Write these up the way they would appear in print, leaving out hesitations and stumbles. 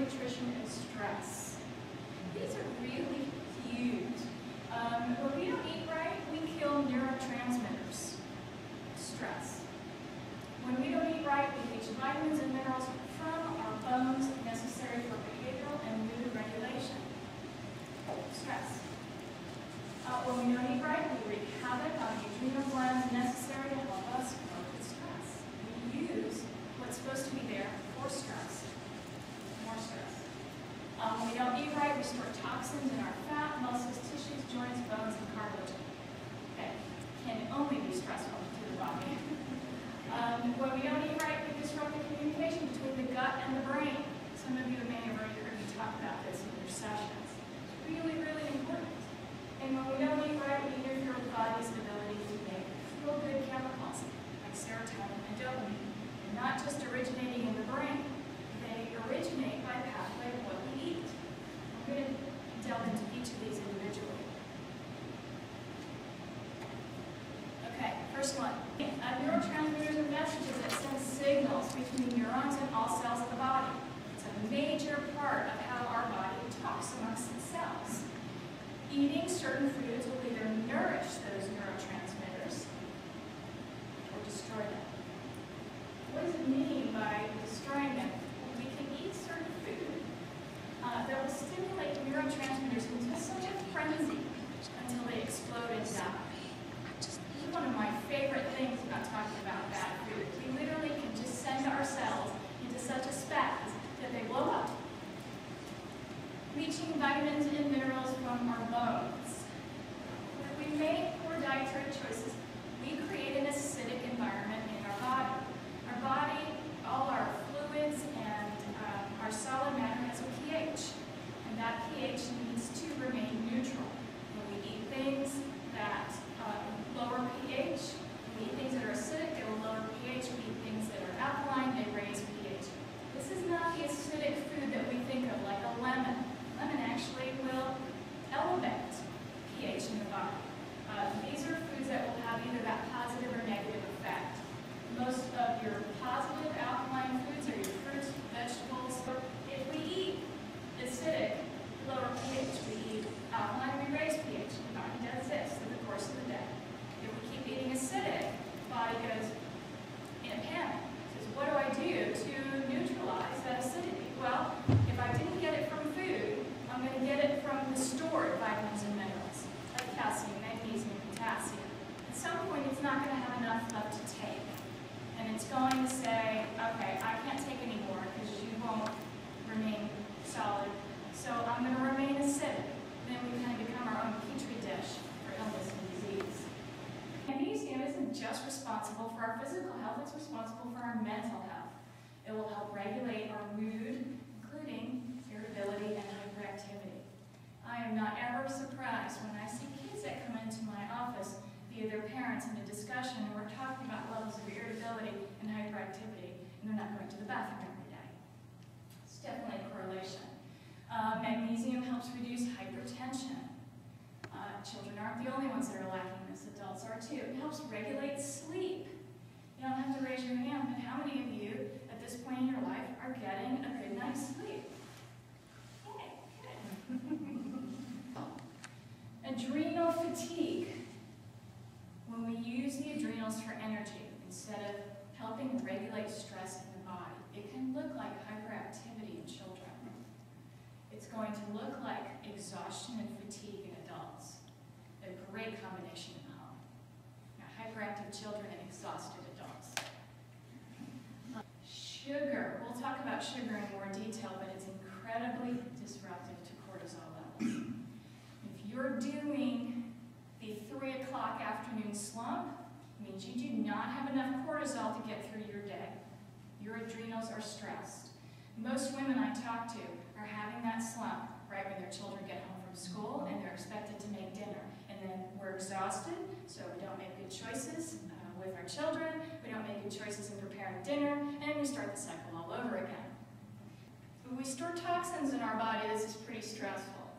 nutrition and stress. These are really huge. When we don't eat right, we kill neurotransmitters. Stress. When we don't eat right, we leach vitamins and minerals from our bones necessary for behavioral and mood regulation. Stress. When we don't eat right, we wreak havoc on the adrenal glands necessary to help us cope with stress. We use what's supposed to be there for stress. More stress. When we don't eat right, we store toxins in our fat, muscles, tissues, joints, bones, and cartilage. Okay, can only be stressful to the body. When we don't eat right, we disrupt the communication between the gut and the brain. Some of you may have already heard me talk about this in your sessions. It's really, really important. And when we don't eat right, we interfere with the body's ability to make feel-good chemicals like serotonin and dopamine. And not just originating in the brain, they originate by pathway of what we eat. I'm going to delve into each of these individually. Okay, first one. Neurotransmitters are messages that send signals between neurons and all cells of the body. It's a major part of how our body talks amongst itself. Eating certain foods will either nourish those neurotransmitters or destroy them. What does it mean by destroying them? We can eat certain food that will stimulate neurotransmitters into such a frenzy until they explode and die. This is one of my favorite things about talking about bad food. We literally can just send our cells into such a spaz that they blow up. Leaching vitamins and minerals from our bones. When we make poor dietary choices, we create an acidic environment in our body. Our body, all our fluids and our solid matter has a pH, and that pH needs to remain neutral. When we eat things that lower pH, we eat things that are acidic, they will lower pH. We eat things that are alkaline, they raise pH. This is not the acidic food that we think of, like a lemon. Lemon actually will elevate pH in the body. These are foods that will have either that positive or negative effect. Most of your positive alkaline foods are your fruits, vegetables. If we eat acidic, lower pH. We eat alkaline, we raise pH. The body does this through the course of the day. If we keep eating acidic, the body goes in a panic. Says, what do I do to neutralize that acidity? Well, if I didn't get it from food, I'm going to get it from the stored vitamins and minerals, like calcium, magnesium, potassium. At some point, it's not going to have enough left to take. And it's going to say, okay, I can't take any more because you won't remain solid. So I'm going to remain acidic. Then we kind of become our own petri dish for illness and disease. Magnesium isn't just responsible for our physical health, it's responsible for our mental health. It will help regulate our mood, including irritability and hyperactivity. I am not ever surprised when I see kids that come into my office via their parents in a discussion, and we're talking about levels of irritability and hyperactivity, and they're not going to the bathroom every day. It's definitely a correlation. Magnesium helps reduce hypertension. Children aren't the only ones that are lacking this, adults are too. It helps regulate sleep. You don't have to raise your hand, but how many of you at this point in your life are getting a good night's sleep? Okay, good. Adrenal fatigue. When we use the adrenals for energy instead of helping regulate stress in the body, it can look like hyperactivity in children. It's going to look like exhaustion and fatigue in adults. A great combination in the home. Now, hyperactive children and exhausted adults. Sugar. We'll talk about sugar in more detail, but it's incredibly disruptive to cortisol levels. If you're doing the 3 o'clock afternoon slump, it means you do not have enough cortisol to get through your day. Your adrenals are stressed. Most women I talk to are having that slump right when their children get home from school and they're expected to make dinner. And then we're exhausted, so we don't make good choices with our children, we don't make good choices in preparing dinner, and we start the cycle all over again. When we store toxins in our body, this is pretty stressful.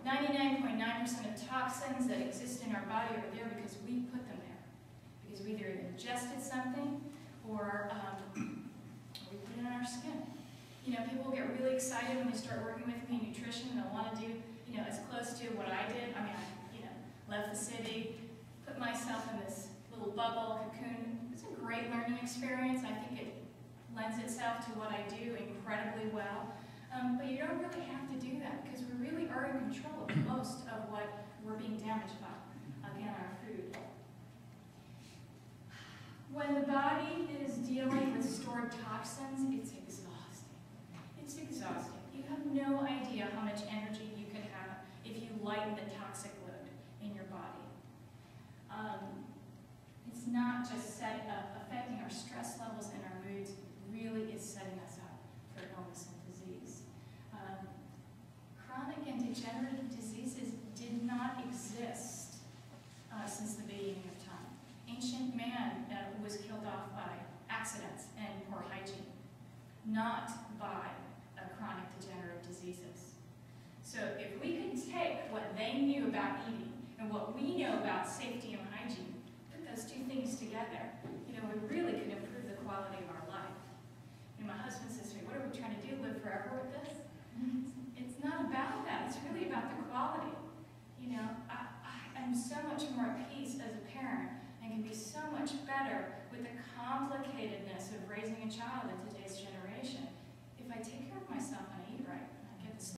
99.9% of toxins that exist in our body are there because we put them there. Because we either ingested something or we put it in our skin. You know, people get really excited when they start working with me in nutrition, and they'll want to do, you know, as close to what I did. I mean, left the city, put myself in this little bubble, cocoon. It's a great learning experience. I think it lends itself to what I do incredibly well. But you don't really have to do that, because we really are in control of most of what we're being damaged by. Again, our food. When the body is dealing with stored toxins, it's exhausting. It's exhausting. You have no idea how much energy you could have if you lighten the toxic load in your body. It's not just affecting our stress levels and our moods, it really is setting us up for illness and disease. Chronic and degenerative diseases did not exist since the beginning of time. Ancient man was killed off by accidents and poor hygiene, not by chronic degenerative diseases. So if we could take what they knew about eating and what we know about safety and hygiene, put those two things together, you know, we really could improve the quality of our life. You know, my husband says to me, what are we trying to do, live forever with this? It's not about that. It's really about the quality. You know, I'm so much more at peace as a parent and can be so much better with the complicatedness of raising a child in today's generation if I take care of myself and